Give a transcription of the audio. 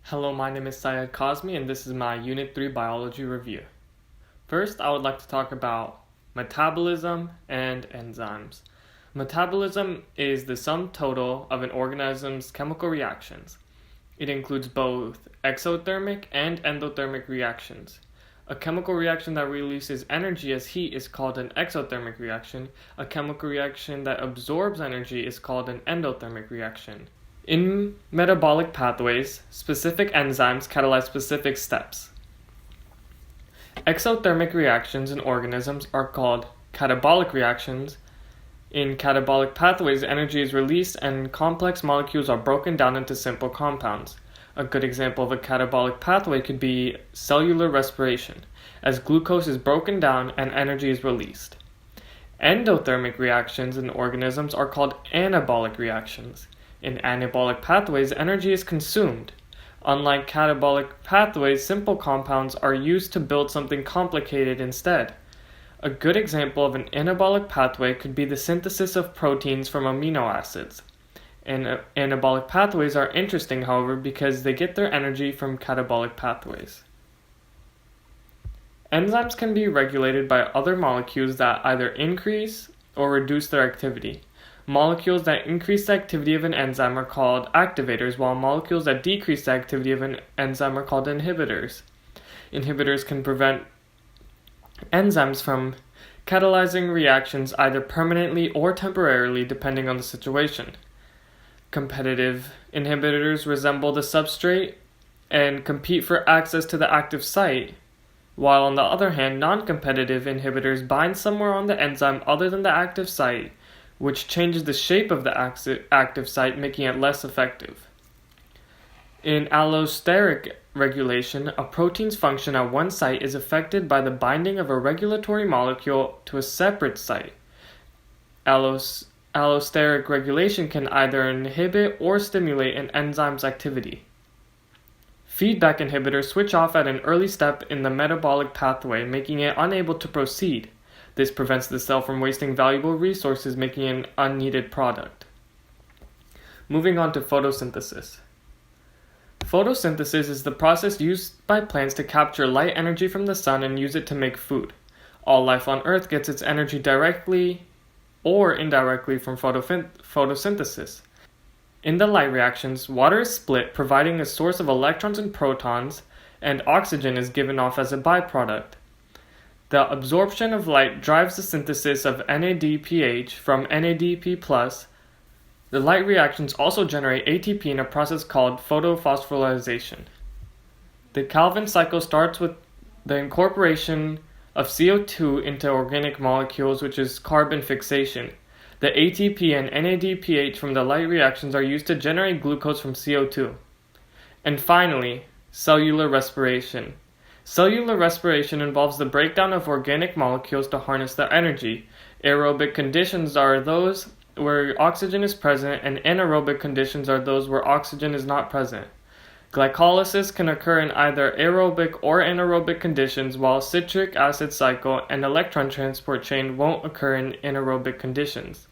Hello, my name is Syed Kazmi and this is my Unit 3 Biology Review. First, I would like to talk about metabolism and enzymes. Metabolism is the sum total of an organism's chemical reactions. It includes both exothermic and endothermic reactions. A chemical reaction that releases energy as heat is called an exothermic reaction. A chemical reaction that absorbs energy is called an endothermic reaction. In metabolic pathways, specific enzymes catalyze specific steps. Exothermic reactions in organisms are called catabolic reactions. In catabolic pathways, energy is released and complex molecules are broken down into simple compounds. A good example of a catabolic pathway could be cellular respiration, as glucose is broken down and energy is released. Endothermic reactions in organisms are called anabolic reactions. In anabolic pathways, energy is consumed. Unlike catabolic pathways, simple compounds are used to build something complicated instead. A good example of an anabolic pathway could be the synthesis of proteins from amino acids. Anabolic pathways are interesting, however, because they get their energy from catabolic pathways. Enzymes can be regulated by other molecules that either increase or reduce their activity. Molecules that increase the activity of an enzyme are called activators, while molecules that decrease the activity of an enzyme are called inhibitors. Inhibitors can prevent enzymes from catalyzing reactions either permanently or temporarily, depending on the situation. Competitive inhibitors resemble the substrate and compete for access to the active site, while on the other hand, non-competitive inhibitors bind somewhere on the enzyme other than the active site, which changes the shape of the active site, making it less effective. In allosteric regulation, a protein's function at one site is affected by the binding of a regulatory molecule to a separate site. Allosteric regulation can either inhibit or stimulate an enzyme's activity. Feedback inhibitors switch off at an early step in the metabolic pathway, making it unable to proceed. This prevents the cell from wasting valuable resources, making an unneeded product. Moving on to photosynthesis. Photosynthesis is the process used by plants to capture light energy from the sun and use it to make food. All life on Earth gets its energy directly or indirectly from photosynthesis. In the light reactions, water is split, providing a source of electrons and protons, and oxygen is given off as a byproduct. The absorption of light drives the synthesis of NADPH from NADP+. The light reactions also generate ATP in a process called photophosphorylation. The Calvin cycle starts with the incorporation of CO2 into organic molecules, which is carbon fixation. The ATP and NADPH from the light reactions are used to generate glucose from CO2. And finally, cellular respiration. Cellular respiration involves the breakdown of organic molecules to harness their energy. Aerobic conditions are those where oxygen is present, and anaerobic conditions are those where oxygen is not present. Glycolysis can occur in either aerobic or anaerobic conditions, while citric acid cycle and electron transport chain won't occur in anaerobic conditions.